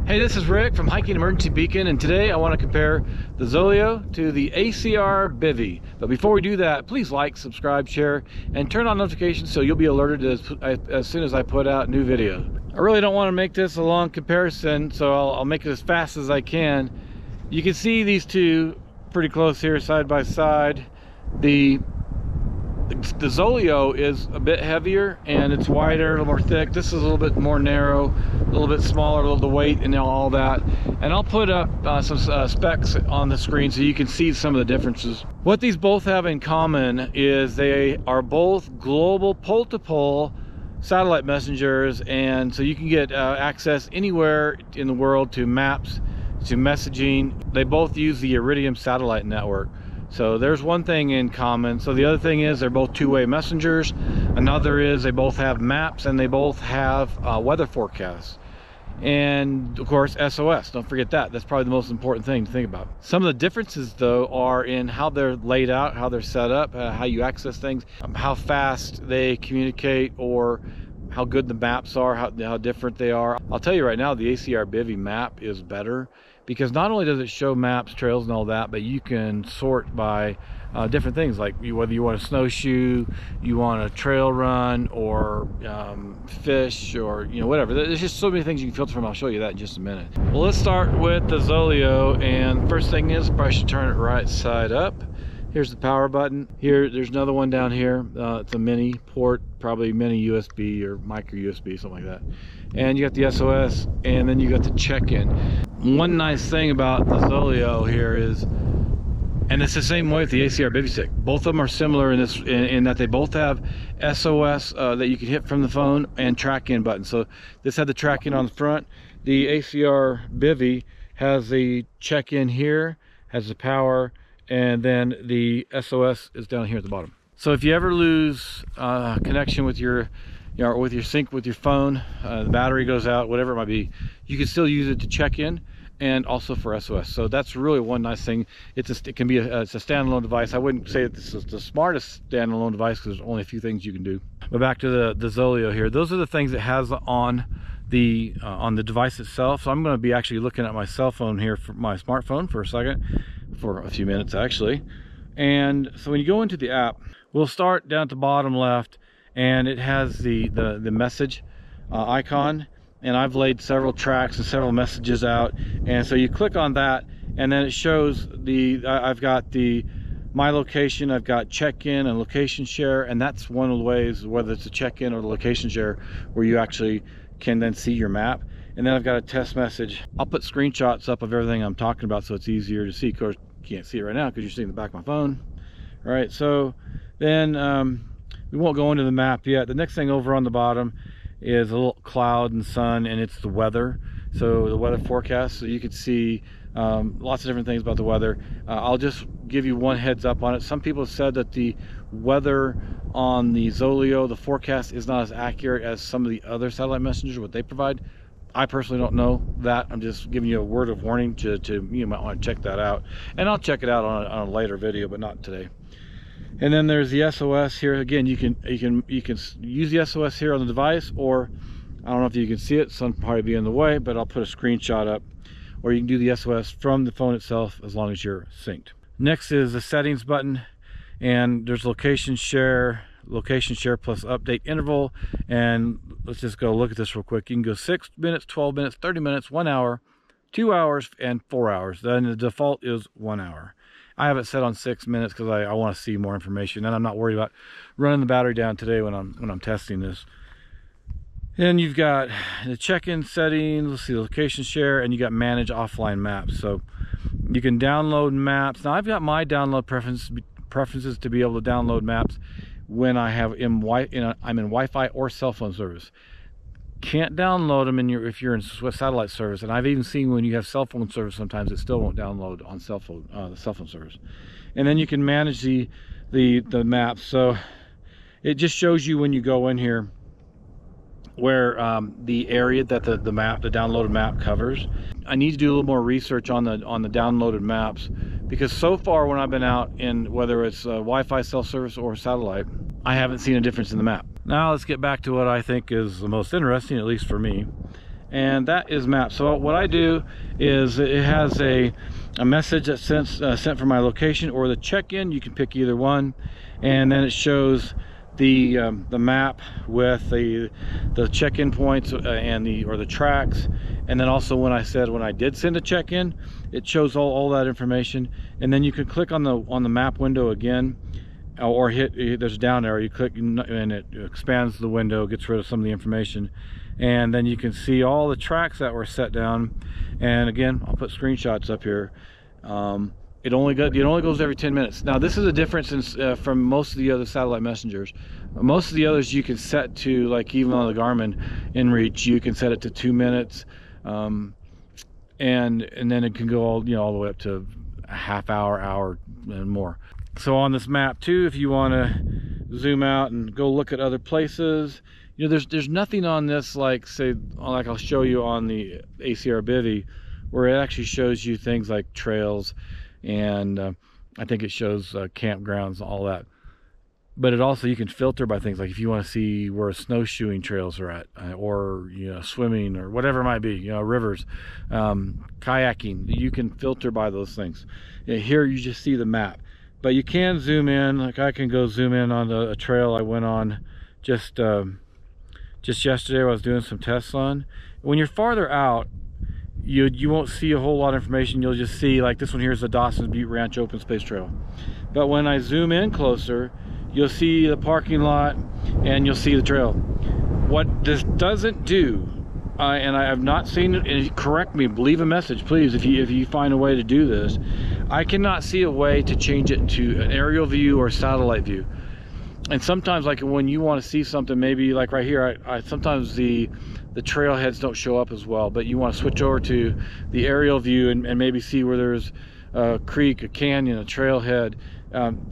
Hey, this is Rick from Hiking Emergency Beacon, and today I want to compare the ZOLEO to the ACR Bivy. But before we do that, please like, subscribe, share, and turn on notifications so you'll be alerted as soon as I put out new video. I really don't want to make this a long comparison, so I'll make it as fast as I can. You can see these two pretty close here, side by side. The ZOLEO is a bit heavier and it's wider, a little more thick. This is a little bit more narrow, a little bit smaller, a little the weight and all that. And I'll put up some specs on the screen so you can see some of the differences. What these both have in common is they are both global pole-to-pole satellite messengers, and so you can get access anywhere in the world to maps, to messaging. They both use the Iridium satellite network. So there's one thing in common. So the other thing is they're both two-way messengers. Another is they both have maps and they both have weather forecasts. And of course, SOS, don't forget that. That's probably the most important thing to think about. Some of the differences though are in how they're laid out, how they're set up, how you access things, how fast they communicate, or how good the maps are, how different they are. I'll tell you right now, the ACR Bivy map is better, because not only does it show maps, trails, and all that, but you can sort by different things, like whether you want a snowshoe, you want a trail run, or fish, or whatever. There's just so many things you can filter from. I'll show you that in just a minute. Well, let's start with the ZOLEO, and first thing is probably should turn it right side up. Here's the power button. Here, there's another one down here. It's a mini port, probably mini USB or micro USB, something like that. And you got the SOS, and then you got the check-in. One nice thing about the ZOLEO here is, and it's the same way with the ACR Bivy Stick. Both of them are similar in this, in that they both have SOS that you can hit from the phone, and track-in button. So this had the track-in on the front. The ACR Bivy has the check-in here, has the power, and then the SOS is down here at the bottom. So if you ever lose connection with your with your sync with your phone, the battery goes out, whatever it might be, you can still use it to check in and also for SOS. So that's really one nice thing. It can be it's a standalone device. I wouldn't say that this is the smartest standalone device because there's only a few things you can do. But back to the ZOLEO here. Those are the things it has on the device itself. So I'm going to be actually looking at my cell phone here, for my smartphone, for a second, for a few minutes actually. And so when you go into the app, we'll start down at the bottom left, and it has the message icon, and I've laid several tracks and several messages out, and so you click on that, and then it shows I've got my location, I've got check-in and location share, and that's one of the ways, whether it's a check-in or the location share, where you actually can then see your map. And then I've got a test message. I'll put screenshots up of everything I'm talking about so it's easier to see. Of course, you can't see it right now because you're seeing the back of my phone. All right, so then we won't go into the map yet. The next thing over on the bottom is a little cloud and sun, and it's the weather. So the weather forecast, so you can see lots of different things about the weather. I'll just give you one heads up on it. Some people have said that the weather on the ZOLEO, the forecast, is not as accurate as some of the other satellite messengers, what they provide. I personally don't know that. I'm just giving you a word of warning to you might want to check that out, and I'll check it out on a later video, but not today. And then there's the SOS here. Again, you can use the SOS here on the device, or I don't know if you can see it, some probably be in the way, but I'll put a screenshot up. Or you can do the SOS from the phone itself as long as you're synced. Next is the settings button, and there's location share plus update interval. And let's just go look at this real quick. You can go 6 minutes, 12 minutes, 30 minutes, 1 hour, 2 hours, and 4 hours. Then the default is 1 hour. I have it set on 6 minutes because I want to see more information, and I'm not worried about running the battery down today when I'm testing this. Then you've got the check-in settings, let's see, the location share, and you got manage offline maps. So you can download maps. Now I've got my download preferences to be able to download maps when I'm in Wi-Fi or cell phone service. Can't download them if you're in satellite service, and I've even seen when you have cell phone service, sometimes it still won't download on the cell phone service. And then you can manage the maps. So it just shows you when you go in here where the area that the downloaded map covers. I need to do a little more research on the downloaded maps, because so far when I've been out in, whether it's Wi-Fi, cell service, or satellite, I haven't seen a difference in the map. Now let's get back to what I think is the most interesting, at least for me, and that is mapped. So what I do is it has a message that's sent from my location or the check-in. You can pick either one, and then it shows the map with the check-in points and the tracks, and then also when I did send a check-in, it shows all that information. And then you can click on the map window again, or there's a down arrow, you click and it expands the window, gets rid of some of the information, and then you can see all the tracks that were set down. And again, I'll put screenshots up here. It only goes every 10 minutes. Now this is a difference from most of the other satellite messengers. Most of the others you can set to, like even on the Garmin InReach, you can set it to 2 minutes, and then it can go all the way up to a half hour and more. So on this map too, if you want to zoom out and go look at other places, there's nothing on this like I'll show you on the ACR Bivy, where it actually shows you things like trails, and I think it shows campgrounds, all that. But it also, you can filter by things like if you want to see where snowshoeing trails are at, or swimming, or whatever it might be, rivers, kayaking. You can filter by those things. Here you just see the map, but you can zoom in. Like I can go zoom in on a trail I went on just yesterday. I was doing some tests on. When you're farther out, you won't see a whole lot of information. You'll just see, like this one here is the Dawson's Butte Ranch Open Space Trail. But when I zoom in closer, you'll see the parking lot and you'll see the trail. What this doesn't do, and I have not seen it, and correct me, leave a message please if you find a way to do this. I cannot see a way to change it into an aerial view or satellite view. And sometimes, like when you want to see something, maybe like right here, sometimes the trailheads don't show up as well, but you want to switch over to the aerial view and maybe see where there's a creek, a canyon, a trailhead.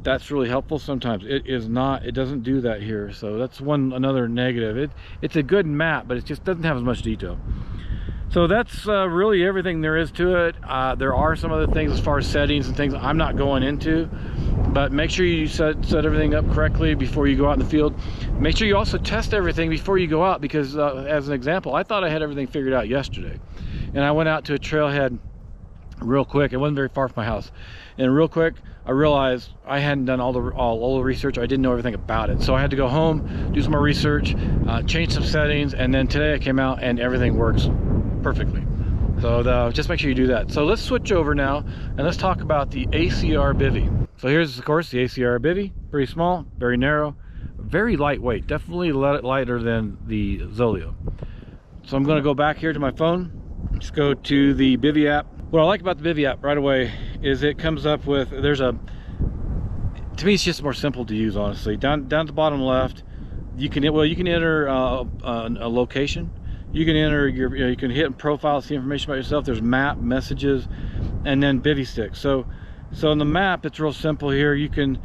That's really helpful sometimes. It doesn't do that here, so that's another negative. It's a good map, but it just doesn't have as much detail. So that's really everything there is to it. There are some other things as far as settings and things I'm not going into, but make sure you set everything up correctly before you go out in the field. Make sure you also test everything before you go out, because as an example, I thought I had everything figured out yesterday, and I went out to a trailhead real quick. It wasn't very far from my house, and real quick I realized I hadn't done all the research. I didn't know everything about it, so I had to go home, do some more research, change some settings, and then today I came out and everything works perfectly. So just make sure you do that. So let's switch over now and let's talk about the ACR Bivy. So here's of course the ACR Bivy. Pretty small, very narrow, very lightweight, definitely lighter than the ZOLEO. So I'm going to go back here to my phone. Let's go to the Bivy app. What I like about the Bivy app right away is it comes up with, to me it's just more simple to use, honestly. Down at the bottom left, you can enter a location. You can enter you can hit and profile, see information about yourself. There's map, messages, and then Bivy Stick. So in the map, it's real simple here. You can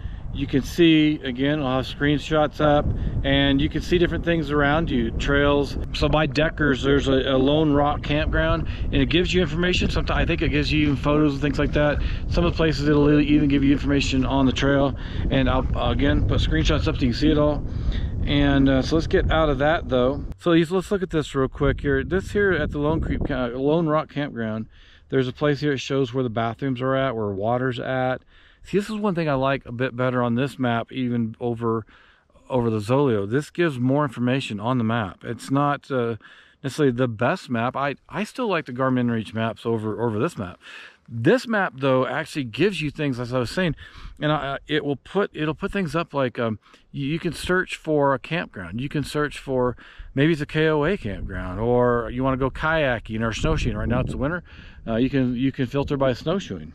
see, again, I'll have screenshots up, and you can see different things around you, trails. So by Deckers, there's a Lone Rock campground, and it gives you information. Sometimes I think it gives you even photos and things like that. Some of the places it'll even give you information on the trail, and I'll again put screenshots up so you can see it all. And so let's get out of that though. So let's look at this real quick here. This here at the Lone Rock campground, there's a place here that shows where the bathrooms are at, where water's at. See, this is one thing I like a bit better on this map, even over the ZOLEO. This gives more information on the map. It's not necessarily the best map. I still like the Garmin InReach maps over this map. This map though actually gives you things, as I was saying, and it'll put things up like you can search for a campground. You can search for, maybe it's a KOA campground, or you want to go kayaking or snowshoeing. Right now it's the winter. You can filter by snowshoeing,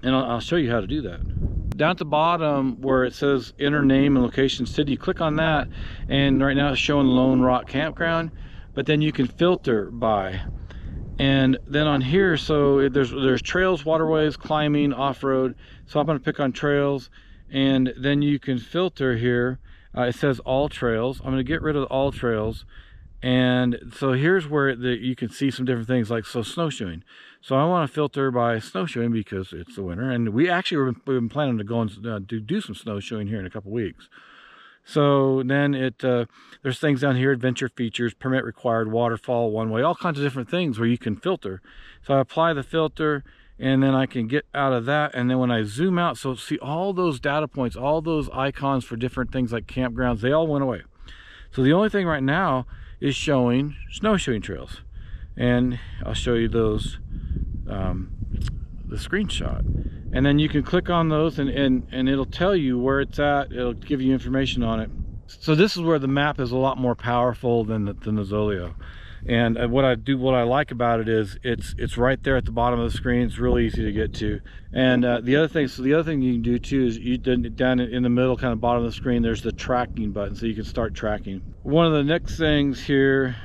and I'll show you how to do that. Down at the bottom where it says enter name and location city, click on that, and right now it's showing Lone Rock campground, but then you can filter by. And then on here, so there's trails, waterways, climbing, off-road. So I'm going to pick on trails, and then you can filter here. It says all trails. I'm going to get rid of all trails, and so here's where you can see some different things, like snowshoeing. So I want to filter by snowshoeing because it's the winter, and we've been planning to go and do some snowshoeing here in a couple weeks. So then there's things down here, adventure features, permit required, waterfall, one way, all kinds of different things where you can filter. So I apply the filter, and then I can get out of that. And then when I zoom out, so see all those data points, all those icons for different things like campgrounds, they all went away. So the only thing right now is showing snowshoeing trails. And I'll show you those, the screenshot. And then you can click on those and it'll tell you where it's at. It'll give you information on it. So this is where the map is a lot more powerful than the ZOLEO. And what I like about it is it's right there at the bottom of the screen. It's really easy to get to. And the other thing you can do too is down in the middle, kind of bottom of the screen, there's the tracking button, so you can start tracking. One of the next things here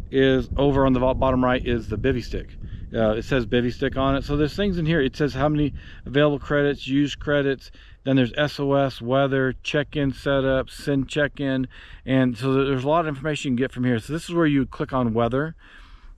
is over on the bottom right is the Bivy Stick. It says Bivy Stick on it. So there's things in here. It says how many available credits, used credits. Then there's SOS, weather, check-in setup, send check-in. And so there's a lot of information you can get from here. So this is where you click on weather.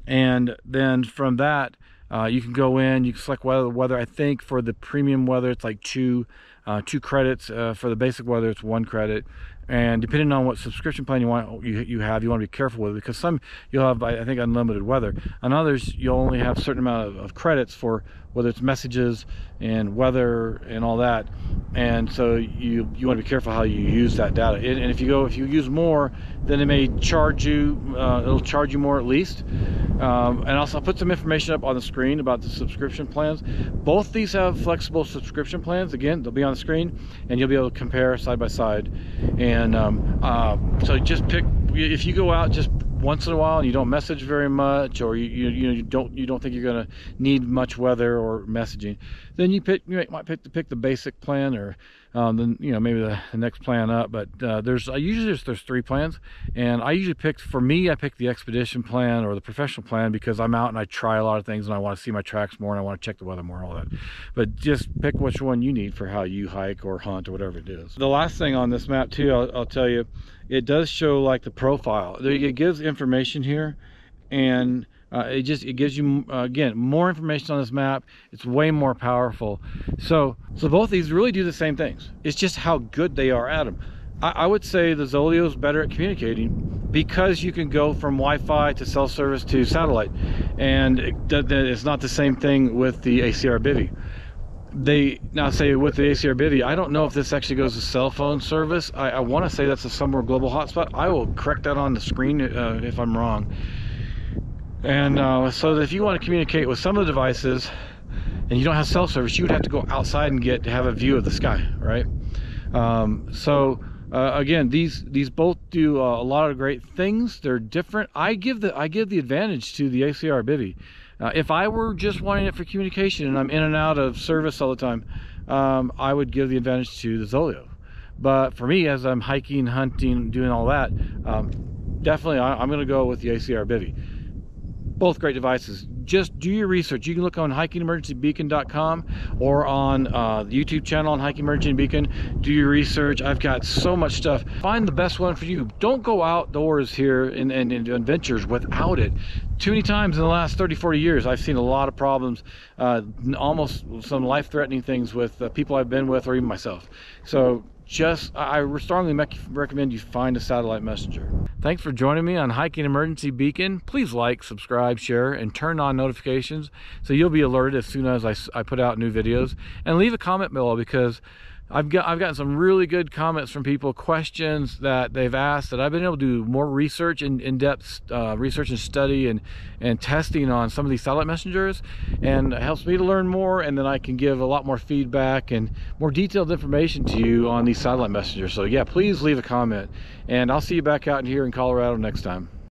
And then from that, you can go in, you can select weather. I think for the premium weather, it's like two credits. For the basic weather, it's 1 credit. And depending on what subscription plan you want to be careful with, because some you'll have, I think, unlimited weather, and others you'll only have a certain amount of credits for whether it's messages and weather and all that. And so you want to be careful how you use that data. And if you use more, then it may charge you. It'll charge you more at least. And also I'll put some information up on the screen about the subscription plans. Both these have flexible subscription plans. Again, they'll be on the screen, and you'll be able to compare side by side. And so just pick, if you go out just once in a while and you don't message very much, or you don't think you're going to need much weather or messaging, then you might pick the basic plan, or then maybe the next plan up. But there's 3 plans, and I usually pick the expedition plan or the professional plan, because I'm out and I try a lot of things and I want to see my tracks more and I want to check the weather more and all that. But just pick which one you need for how you hike or hunt or whatever it is. The last thing on this map too, I'll tell you, it does show like the profile. It gives information here, and it gives you again more information on this map. It's way more powerful. So both these really do the same things. It's just how good they are at them. I would say the ZOLEO is better at communicating, because you can go from Wi-Fi to cell service to satellite, and it's not the same thing with the ACR Bivy. Now say with the ACR Bivy, I don't know if this actually goes to cell phone service. I want to say that's a somewhere global hotspot. I will correct that on the screen if I'm wrong. And so that if you want to communicate with some of the devices and you don't have cell service, you would have to go outside and have a view of the sky, right? Again, these both do a lot of great things. They're different. I give the advantage to the ACR Bivy. If I were just wanting it for communication and I'm in and out of service all the time, I would give the advantage to the ZOLEO. But for me, as I'm hiking, hunting, doing all that, definitely I'm going to go with the ACR Bivy. Both great devices. Just do your research. You can look on hikingemergencybeacon.com or on the YouTube channel on Hiking Emergency Beacon. Do your research. I've got so much stuff. Find the best one for you. Don't go outdoors here in adventures without it. Too many times in the last 30-40 years, I've seen a lot of problems, almost some life-threatening things with people I've been with, or even myself. So I strongly recommend you find a satellite messenger. Thanks for joining me on Hiking Emergency Beacon. Please like, subscribe, share, and turn on notifications so you'll be alerted as soon as I put out new videos. And leave a comment below, because I've gotten some really good comments from people, questions that they've asked, that I've been able to do more research, in-depth research and study and testing on some of these satellite messengers, and it helps me to learn more, and then I can give a lot more feedback and more detailed information to you on these satellite messengers. So yeah, please leave a comment, and I'll see you back out in here in Colorado next time.